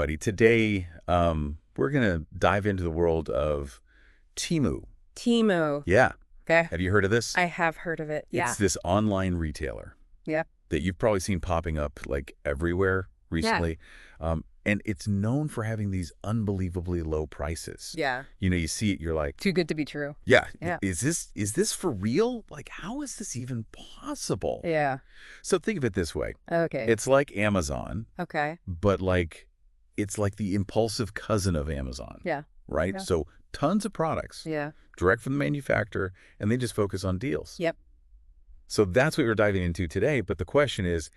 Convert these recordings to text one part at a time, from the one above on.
Buddy, today we're going to dive into the world of Temu. Temu. Yeah. Okay. Have you heard of this? I have heard of it. Yeah. It's this online retailer. Yeah. That you've probably seen popping up like everywhere recently. Yeah. And it's known for having these unbelievably low prices. Yeah. You know, you see it, you're like, too good to be true. Yeah. Yeah. Is this for real? Like, how is this even possible? Yeah. So think of it this way. Okay. It's like Amazon. Okay. But it's like the impulsive cousin of Amazon. Yeah. Right? Yeah. So tons of products. Yeah. Direct from the manufacturer, and they just focus on deals. Yep. So that's what we're diving into today. But the question is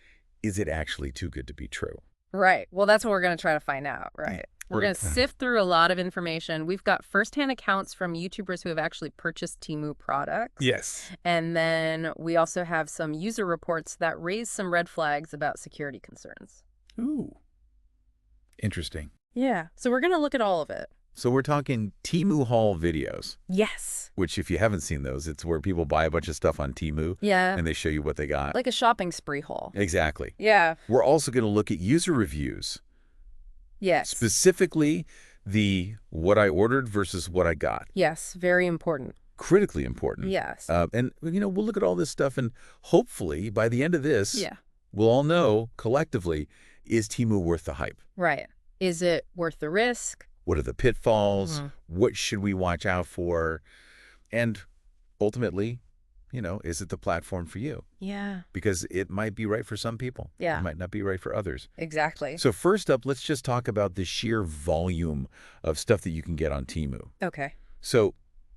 it actually too good to be true? Right. Well, that's what we're going to try to find out, right? We're going to sift through a lot of information. We've got firsthand accounts from YouTubers who have actually purchased Temu products. Yes. And then we also have some user reports that raise some red flags about security concerns. Ooh. Interesting. Yeah. So we're going to look at all of it. So we're talking Temu haul videos. Yes. Which, if you haven't seen those, it's where people buy a bunch of stuff on Temu. Yeah. And they show you what they got. Like a shopping spree haul. Exactly. Yeah. We're also going to look at user reviews. Yes. Specifically, the what I ordered versus what I got. Yes. Very important. Critically important. Yes. And, you know, we'll look at all this stuff, and hopefully, by the end of this, yeah, we'll all know, collectively, is Temu worth the hype? Right. Is it worth the risk? What are the pitfalls? Mm-hmm. What should we watch out for? And ultimately, you know, is it the platform for you? Yeah. Because it might be right for some people. Yeah. It might not be right for others. Exactly. So first up, let's just talk about the sheer volume of stuff that you can get on Temu. Okay. So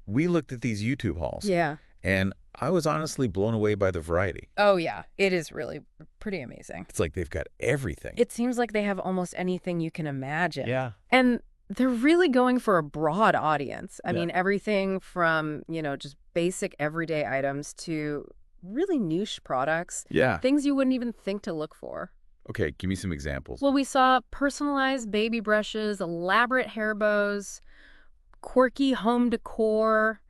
we looked at these YouTube hauls. Yeah. And I was honestly blown away by the variety. Oh, yeah. It is really pretty amazing. It's like they've got everything. It seems like they have almost anything you can imagine. Yeah. And they're really going for a broad audience. I mean, everything from, you know, just basic everyday items to really niche products. Yeah. Things you wouldn't even think to look for. Okay, give me some examples. Well, we saw personalized baby brushes, elaborate hair bows, quirky home decor.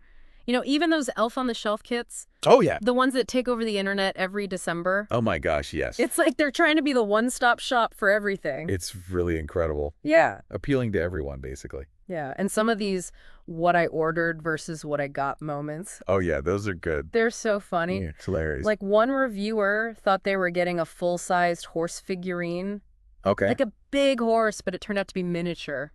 You know, even those Elf on the Shelf kits. Oh, yeah. The ones that take over the internet every December. Oh, my gosh, yes. It's like they're trying to be the one-stop shop for everything. It's really incredible. Yeah. Appealing to everyone, basically. Yeah. And some of these what I ordered versus what I got moments. Oh, yeah, those are good. They're so funny. Yeah, it's hilarious. Like one reviewer thought they were getting a full-sized horse figurine. Okay. Like a big horse, but it turned out to be miniature.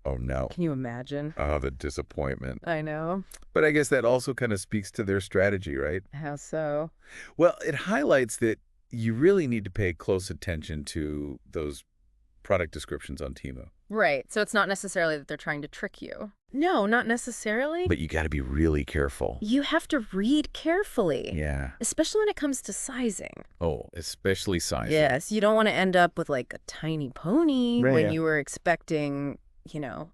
Oh, no. Can you imagine? Oh, the disappointment. I know. But I guess that also kind of speaks to their strategy, right? How so? Well, it highlights that you really need to pay close attention to those product descriptions on Temu. Right. So it's not necessarily that they're trying to trick you. No, not necessarily. But you got to be really careful. You have to read carefully. Yeah. Especially when it comes to sizing. Oh, especially sizing. Yes. You don't want to end up with like a tiny pony Right, when yeah. you were expecting, you know,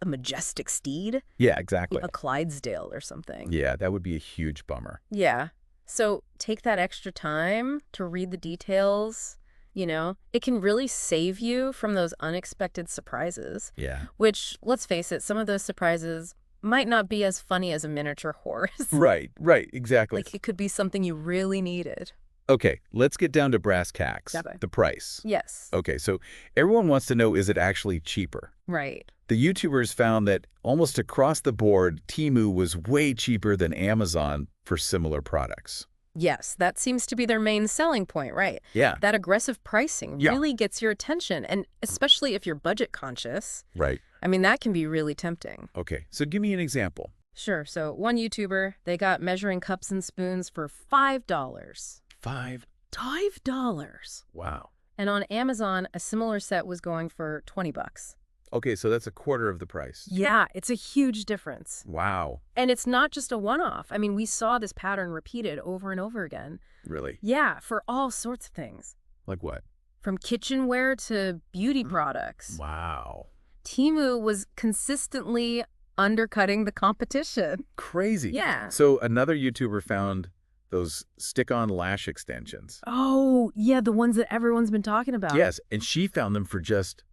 a majestic steed. Yeah, exactly. A Clydesdale or something. Yeah, that would be a huge bummer. Yeah. So take that extra time to read the details. You know, it can really save you from those unexpected surprises. Yeah. Which, let's face it, some of those surprises might not be as funny as a miniature horse. Right, exactly. Like it could be something you really needed. Okay, let's get down to brass tacks. Okay. The price. Yes. Okay, so everyone wants to know, is it actually cheaper? Right. The YouTubers found that almost across the board, Temu was way cheaper than Amazon for similar products. Yes, that seems to be their main selling point, right? Yeah. That aggressive pricing really gets your attention, and especially if you're budget conscious. Right. I mean, that can be really tempting. Okay, so give me an example. Sure. So one YouTuber, they got measuring cups and spoons for $5. $5. Wow. And on Amazon, a similar set was going for $20. Okay, so that's a quarter of the price. Yeah, it's a huge difference. Wow. And it's not just a one-off. I mean, we saw this pattern repeated over and over again. Really? Yeah, for all sorts of things. Like what? From kitchenware to beauty products. Wow. Temu was consistently undercutting the competition. Crazy. Yeah. So another YouTuber found those stick-on lash extensions. Oh, yeah, the ones that everyone's been talking about. Yes, and she found them for just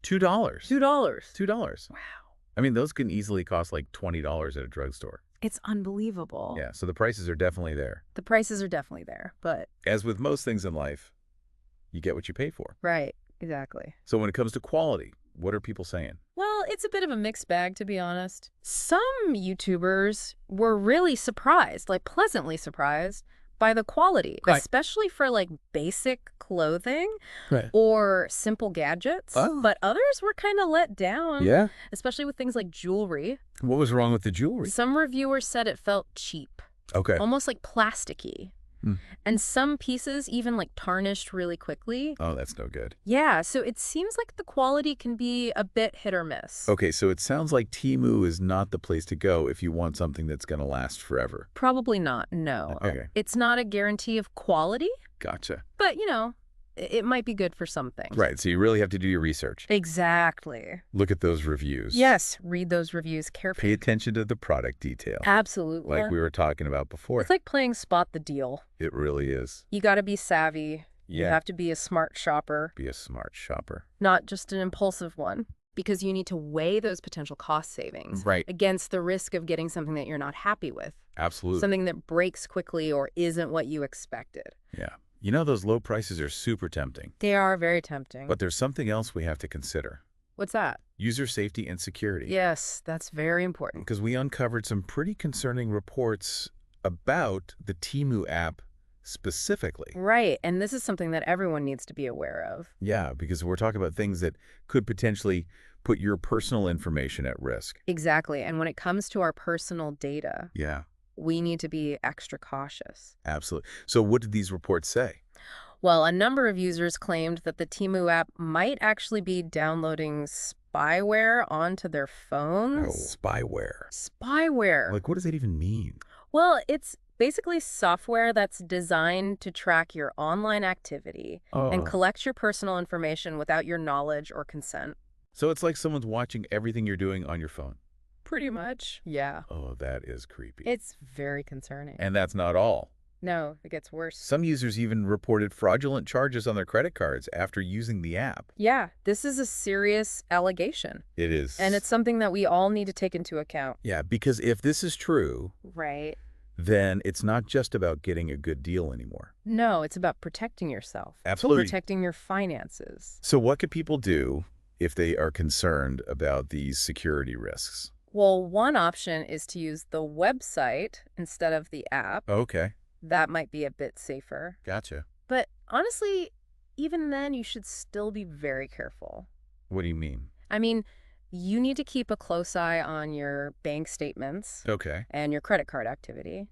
$2. $2. $2. Wow. I mean, those can easily cost like $20 at a drugstore. It's unbelievable. Yeah, so the prices are definitely there. The prices are definitely there, but... As with most things in life, you get what you pay for. Right. Exactly. So when it comes to quality, what are people saying? Well, it's a bit of a mixed bag, to be honest. Some YouTubers were really surprised, like pleasantly surprised, by the quality, Right. especially for like basic clothing Right. or simple gadgets. Oh. But others were kind of let down, Yeah? especially with things like jewelry. What was wrong with the jewelry? Some reviewers said it felt cheap, Okay. almost like plasticky. And some pieces even like tarnished really quickly. Oh, that's no good. Yeah, so it seems like the quality can be a bit hit or miss. Okay, so it sounds like Temu is not the place to go if you want something that's going to last forever. Probably not, no. Okay. It's not a guarantee of quality, Gotcha. but, it might be good for some things. Right, so you really have to do your research. Exactly. Look at those reviews. Yes, read those reviews carefully. Pay attention to the product detail. Absolutely. Like we were talking about before. It's like playing spot the deal. It really is. You got to be savvy. You Yeah. have to be a smart shopper, Be a smart shopper. not just an impulsive one, because you need to weigh those potential cost savings Right. against the risk of getting something that you're not happy with, Absolutely. something that breaks quickly or isn't what you expected. Yeah. You know, those low prices are super tempting. They are very tempting. But there's something else we have to consider. What's that? User safety and security. Yes, that's very important. Because we uncovered some pretty concerning reports about the Temu app specifically. Right, and this is something that everyone needs to be aware of. Yeah, because we're talking about things that could potentially put your personal information at risk. Exactly, and when it comes to our personal data, Yeah, we need to be extra cautious. absolutely. So what did these reports say? Well, a number of users claimed that the Temu app might actually be downloading spyware onto their Oh, phones. spyware. Spyware. Like, what does that even mean? Well, it's basically software that's designed to track your online activity and collect your personal information without your knowledge or consent. So it's like someone's watching everything you're doing on your phone. Pretty much. Yeah. Oh, that is creepy. It's very concerning. And that's not all. No, it gets worse. Some users even reported fraudulent charges on their credit cards after using the app. Yeah, this is a serious allegation. It is. And it's something that we all need to take into account. Yeah, because if this is true, Right. then it's not just about getting a good deal anymore. No, it's about protecting yourself. Absolutely. Protecting your finances. So what could people do if they are concerned about these security risks? Well, one option is to use the website instead of the app. Okay, That might be a bit safer. gotcha. But honestly, even then, you should still be very careful. What do you mean? I mean, you need to keep a close eye on your bank statements Okay, and your credit card activity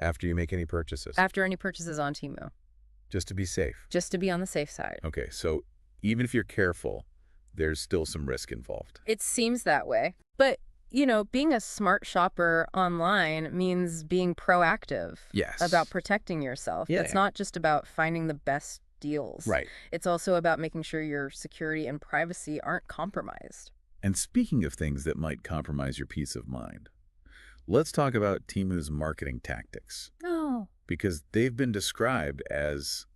after you make any purchases, after any purchases on Temu, just to be safe. just to be on the safe side. Okay, so even if you're careful, there's still some risk involved. It seems that way. But, being a smart shopper online means being proactive Yes. about protecting yourself. Yeah. It's not just about finding the best deals. Right. It's also about making sure your security and privacy aren't compromised. And speaking of things that might compromise your peace of mind, let's talk about Temu's marketing tactics, Oh. because they've been described as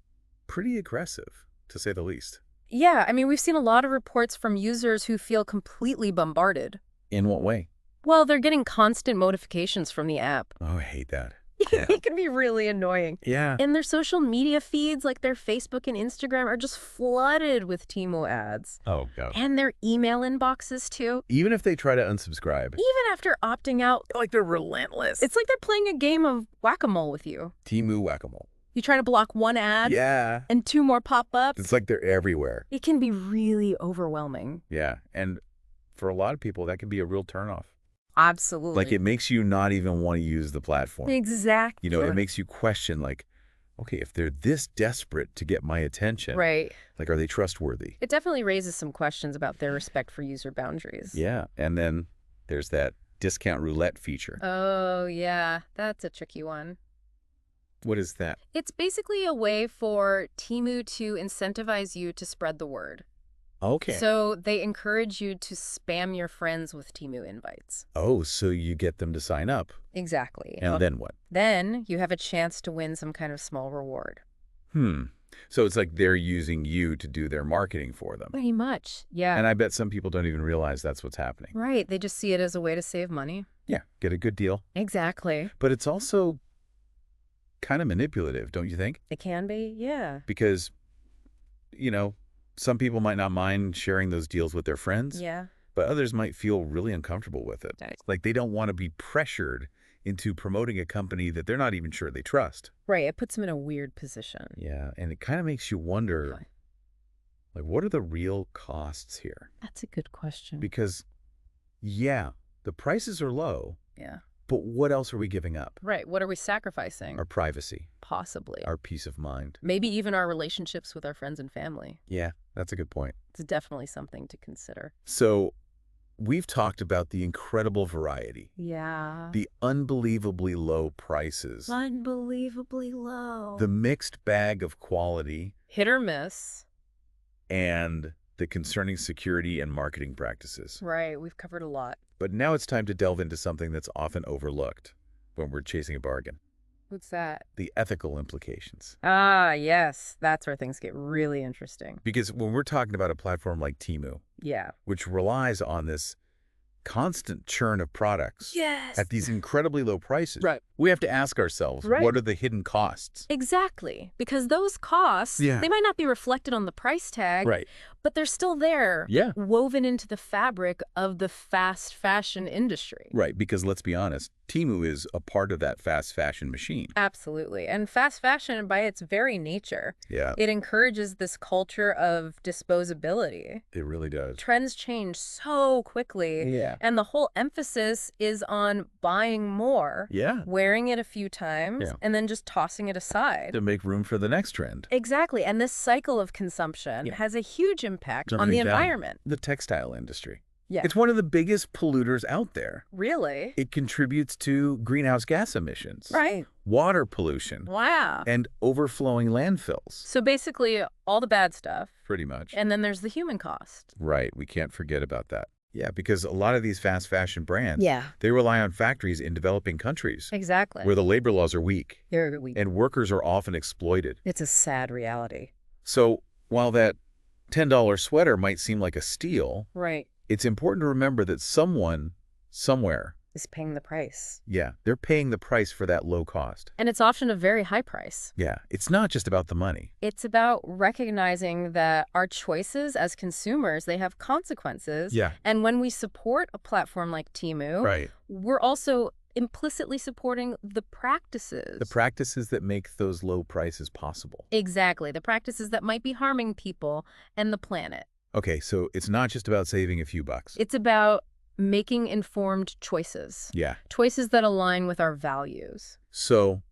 pretty aggressive, to say the least. Yeah, I mean, we've seen a lot of reports from users who feel completely bombarded. In what way? Well, they're getting constant notifications from the app. Oh, I hate that. Yeah. It can be really annoying. Yeah. And their social media feeds, like their Facebook and Instagram, are just flooded with Temu ads. Oh, God. And their email inboxes, too. Even if they try to unsubscribe, Even after opting out, like they're relentless. it's like they're playing a game of whack-a-mole with you. Temu whack-a-mole. You try to block one ad, Yeah. and 2 more pop up. It's like they're everywhere. It can be really overwhelming. Yeah. And for a lot of people, that can be a real turnoff. Absolutely. Like, it makes you not even want to use the platform. Exactly. It makes you question, like, okay, if they're this desperate to get my attention, Right. like, are they trustworthy? It definitely raises some questions about their respect for user boundaries. Yeah. And then there's that discount roulette feature. Oh, yeah. That's a tricky one. What is that? It's basically a way for Temu to incentivize you to spread the word. Okay. So they encourage you to spam your friends with Temu invites. Oh, so you get them to sign up. Exactly. And then what? Then you have a chance to win some kind of small reward. So it's like they're using you to do their marketing for them. Pretty much. Yeah. And I bet some people don't even realize that's what's happening. Right. They just see it as a way to save money. Yeah, get a good deal. Exactly. But it's also kind of manipulative, don't you think? It can be. Yeah. Because, some people might not mind sharing those deals with their friends, Yeah. but others might feel really uncomfortable with it. Right. Like they don't want to be pressured into promoting a company that they're not even sure they trust. Right. It puts them in a weird position. Yeah, and it kind of makes you wonder, Okay. like, what are the real costs here? That's a good question. Because, yeah, the prices are low, Yeah. but what else are we giving up? Right. What are we sacrificing? Our privacy, Possibly. our peace of mind. Maybe even our relationships with our friends and family. Yeah, that's a good point. It's definitely something to consider. So we've talked about the incredible variety, Yeah. the unbelievably low prices, Unbelievably low. the mixed bag of quality, Hit or miss. and the concerning security and marketing practices. Right. We've covered a lot. But now it's time to delve into something that's often overlooked when we're chasing a bargain, What's that? the ethical implications. Ah, yes. That's where things get really interesting. Because when we're talking about a platform like Temu, Yeah. which relies on this constant churn of products Yes. at these incredibly low prices, Right. we have to ask ourselves, Right. what are the hidden costs? Exactly. Because those costs, Yeah. they might not be reflected on the price tag, Right. but they're still there, Yeah. woven into the fabric of the fast fashion industry. Right, because let's be honest, Temu is a part of that fast fashion machine. Absolutely. And fast fashion, by its very nature, Yeah, it encourages this culture of disposability. it really does. Trends change so quickly, Yeah. and the whole emphasis is on buying more, Yeah, wearing it a few times, Yeah. and then just tossing it aside. to make room for the next trend. Exactly. And this cycle of consumption Yeah. has a huge impact on Jumping the down. environment. The textile industry. Yeah. It's one of the biggest polluters out there. Really? It contributes to greenhouse gas emissions, Right. water pollution, Wow. and overflowing landfills. So basically, all the bad stuff, Pretty much. and then there's the human cost. Right, we can't forget about that. Yeah, because a lot of these fast fashion brands, Yeah. they rely on factories in developing countries Exactly. where the labor laws are weak They're weak. and workers are often exploited. It's a sad reality. So while that $10 sweater might seem like a steal, Right. it's important to remember that someone, somewhere, Is paying the price. yeah, they're paying the price for that low cost. And it's often a very high price. Yeah, it's not just about the money. It's about recognizing that our choices as consumers, they have consequences. Yeah. And when we support a platform like Temu, Right. we're also implicitly supporting the practices. The practices that make those low prices possible. Exactly. The practices that might be harming people and the planet. Okay, so it's not just about saving a few bucks. It's about making informed choices. Yeah. Choices that align with our values. So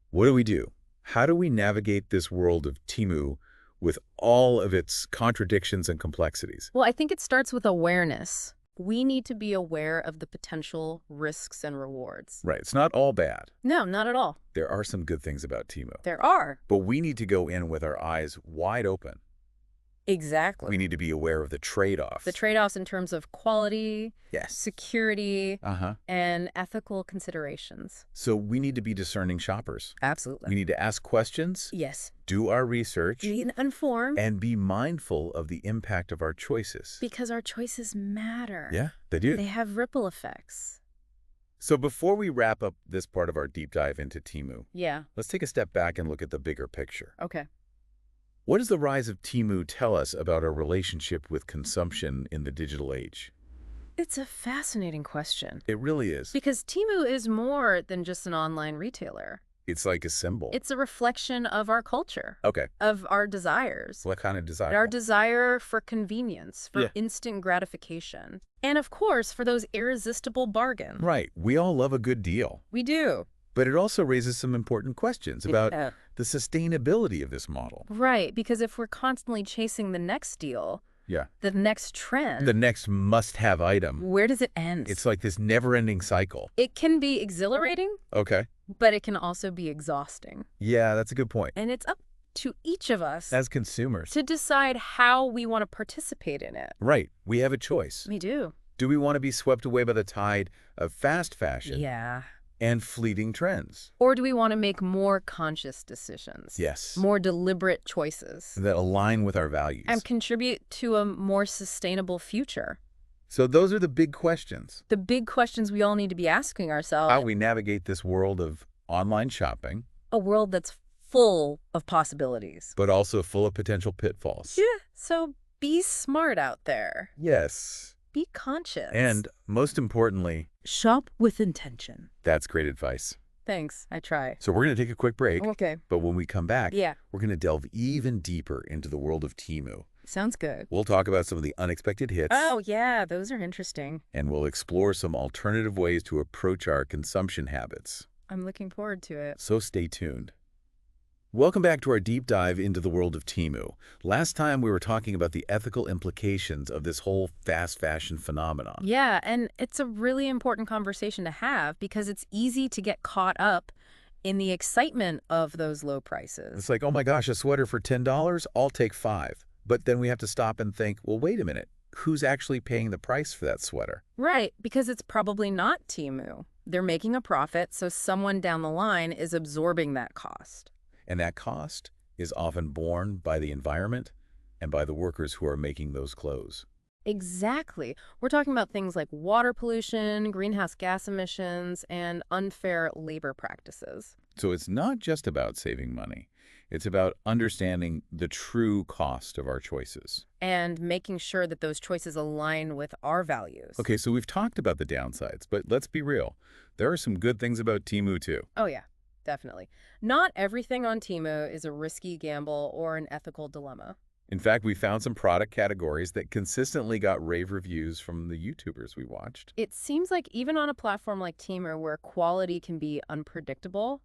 what do? How do we navigate this world of Temu with all of its contradictions and complexities? Well, I think it starts with awareness. We need to be aware of the potential risks and rewards. Right, it's not all bad. No, not at all. There are some good things about Temu. There are. But we need to go in with our eyes wide open. Exactly. We need to be aware of the trade-offs. The trade-offs in terms of quality, Yes. security, Uh-huh. and ethical considerations. So we need to be discerning shoppers. Absolutely. We need to ask questions, Yes. do our research, Be informed and be mindful of the impact of our choices. because our choices matter. Yeah, they do. They have ripple effects. So before we wrap up this part of our deep dive into Temu, Yeah. let's take a step back and look at the bigger picture. Okay. What does the rise of Temu tell us about our relationship with consumption in the digital age? It's a fascinating question. It really is. Because Temu is more than just an online retailer. It's like a symbol. It's a reflection of our culture, Okay. of our desires. What kind of desire? Our desire for convenience, for Yeah. instant gratification. And of course, for those irresistible bargains. Right. We all love a good deal. We do. But it also raises some important questions about Yeah. the sustainability of this model. Right, because if we're constantly chasing the next deal, Yeah. the next trend, The next must-have item. where does it end? It's like this never-ending cycle. It can be exhilarating, Okay. but it can also be exhausting. Yeah, that's a good point. And it's up to each of us As consumers. to decide how we want to participate in it. Right. We have a choice. We do. Do we want to be swept away by the tide of fast fashion Yeah. and fleeting trends? Or do we want to make more conscious decisions? Yes. More deliberate choices. That align with our values. And contribute to a more sustainable future. So those are the big questions. The big questions we all need to be asking ourselves. How we navigate this world of online shopping. A world that's full of possibilities. but also full of potential pitfalls. Yeah, so be smart out there. Yes. Be conscious. And most importantly, shop with intention. that's great advice. Thanks, I try. So we're going to take a quick break. Okay. But when we come back, Yeah. we're going to delve even deeper into the world of Temu. Sounds good. We'll talk about some of the unexpected hits. Oh, yeah, those are interesting. And we'll explore some alternative ways to approach our consumption habits. I'm looking forward to it. So stay tuned. Welcome back to our deep dive into the world of Temu. Last time we were talking about the ethical implications of this whole fast fashion phenomenon. Yeah, and it's a really important conversation to have because it's easy to get caught up in the excitement of those low prices. It's like, oh my gosh, a sweater for $10? I'll take 5. But then we have to stop and think, well, wait a minute. Who's actually paying the price for that sweater? Right, because it's probably not Temu. They're making a profit, so someone down the line is absorbing that cost. And that cost is often borne by the environment and by the workers who are making those clothes. Exactly. We're talking about things like water pollution, greenhouse gas emissions, and unfair labor practices. So it's not just about saving money. It's about understanding the true cost of our choices. And making sure that those choices align with our values. Okay, so we've talked about the downsides, but let's be real. There are some good things about Temu too. Oh, yeah. Definitely. Not everything on Temu is a risky gamble or an ethical dilemma. In fact, we found some product categories that consistently got rave reviews from the YouTubers we watched. It seems like even on a platform like Temu where quality can be unpredictable,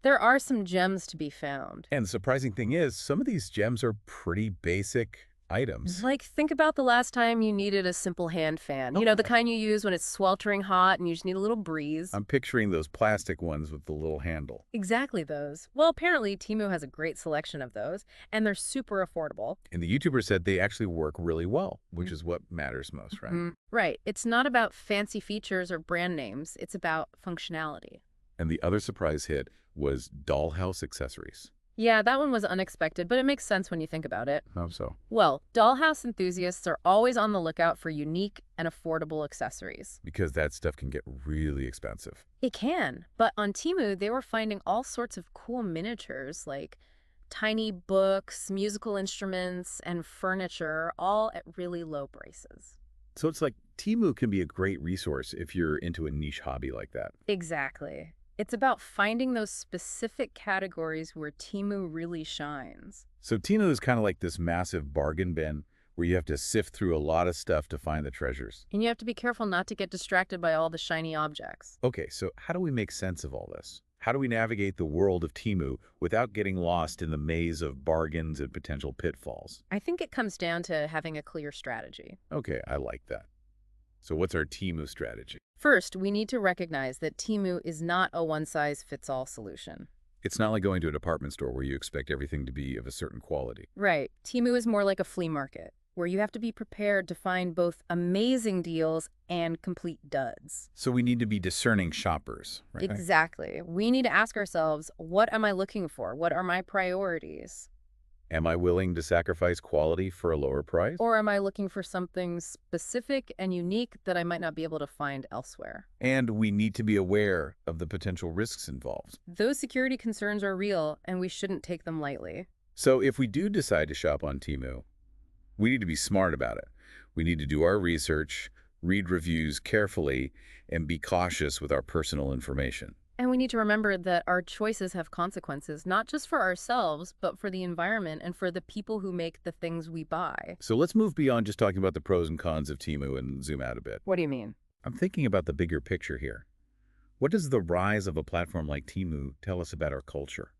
there are some gems to be found. And the surprising thing is, some of these gems are pretty basic items. Like, think about the last time you needed a simple hand fan. You know, the kind you use when it's sweltering hot and you just need a little breeze. I'm picturing those plastic ones with the little handle. Exactly those. Well, apparently Temu has a great selection of those, and they're super affordable. And the YouTuber said they actually work really well, which is what matters most, right? Right. It's not about fancy features or brand names. It's about functionality. And the other surprise hit was dollhouse accessories. Yeah, that one was unexpected, but it makes sense when you think about it. How so? Well, dollhouse enthusiasts are always on the lookout for unique and affordable accessories. Because that stuff can get really expensive. It can, but on Temu, they were finding all sorts of cool miniatures like tiny books, musical instruments, and furniture, all at really low prices. So it's like Temu can be a great resource if you're into a niche hobby like that. Exactly. It's about finding those specific categories where Temu really shines. So Temu is kind of like this massive bargain bin where you have to sift through a lot of stuff to find the treasures. And you have to be careful not to get distracted by all the shiny objects. Okay, so how do we make sense of all this? How do we navigate the world of Temu without getting lost in the maze of bargains and potential pitfalls? I think it comes down to having a clear strategy. Okay, I like that. So what's our Temu strategy? First, we need to recognize that Temu is not a one-size-fits-all solution. It's not like going to a department store where you expect everything to be of a certain quality. Right. Temu is more like a flea market, where you have to be prepared to find both amazing deals and complete duds. So we need to be discerning shoppers, right? Exactly. We need to ask ourselves, what am I looking for? What are my priorities? Am I willing to sacrifice quality for a lower price? Or am I looking for something specific and unique that I might not be able to find elsewhere? And we need to be aware of the potential risks involved. Those security concerns are real, and we shouldn't take them lightly. So if we do decide to shop on Temu, we need to be smart about it. We need to do our research, read reviews carefully, and be cautious with our personal information. And we need to remember that our choices have consequences, not just for ourselves, but for the environment and for the people who make the things we buy. So let's move beyond just talking about the pros and cons of Temu and zoom out a bit. What do you mean? I'm thinking about the bigger picture here. What does the rise of a platform like Temu tell us about our culture,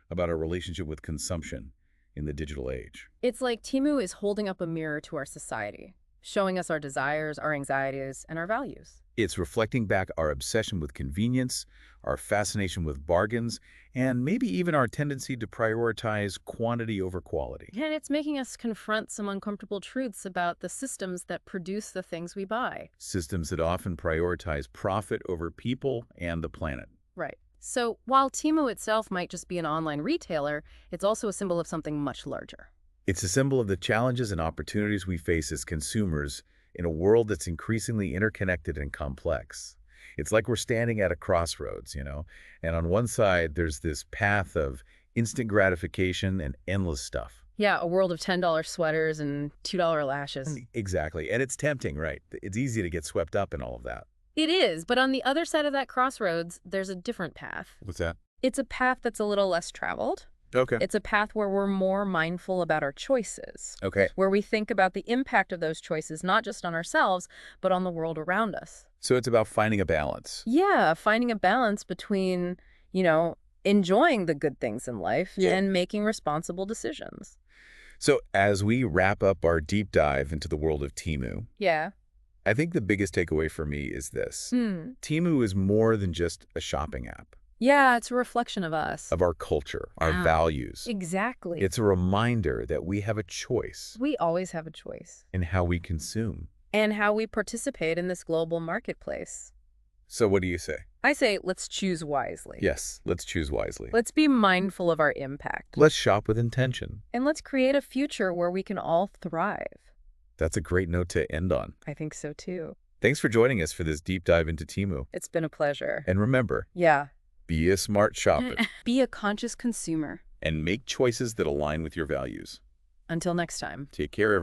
about our relationship with consumption in the digital age? It's like Temu is holding up a mirror to our society, showing us our desires, our anxieties, and our values. It's reflecting back our obsession with convenience, our fascination with bargains, and maybe even our tendency to prioritize quantity over quality. And it's making us confront some uncomfortable truths about the systems that produce the things we buy. Systems that often prioritize profit over people and the planet. Right. So while Temu itself might just be an online retailer, it's also a symbol of something much larger. It's a symbol of the challenges and opportunities we face as consumers in a world that's increasingly interconnected and complex. It's like we're standing at a crossroads, and on one side there's this path of instant gratification, and endless stuff. Yeah, a world of $10 sweaters and $2 lashes. Exactly. And it's tempting, right? It's easy to get swept up in all of that. It is, but on the other side of that crossroads, there's a different path. What's that? It's a path that's a little less traveled. Okay. It's a path where we're more mindful about our choices. Okay. Where we think about the impact of those choices, not just on ourselves, but on the world around us. So it's about finding a balance. Yeah, finding a balance between, enjoying the good things in life and making responsible decisions. So as we wrap up our deep dive into the world of Temu, Yeah. I think the biggest takeaway for me is this. Temu is more than just a shopping app. Yeah, it's a reflection of us. Of our culture, our values. Exactly. It's a reminder that we have a choice. We always have a choice. In how we consume. And how we participate in this global marketplace. So what do you say? I say, let's choose wisely. Yes, let's choose wisely. Let's be mindful of our impact. Let's shop with intention. And let's create a future where we can all thrive. That's a great note to end on. I think so, too. Thanks for joining us for this deep dive into Temu. It's been a pleasure. And remember, be a smart shopper. Be a conscious consumer. And make choices that align with your values. Until next time. Take care, everyone.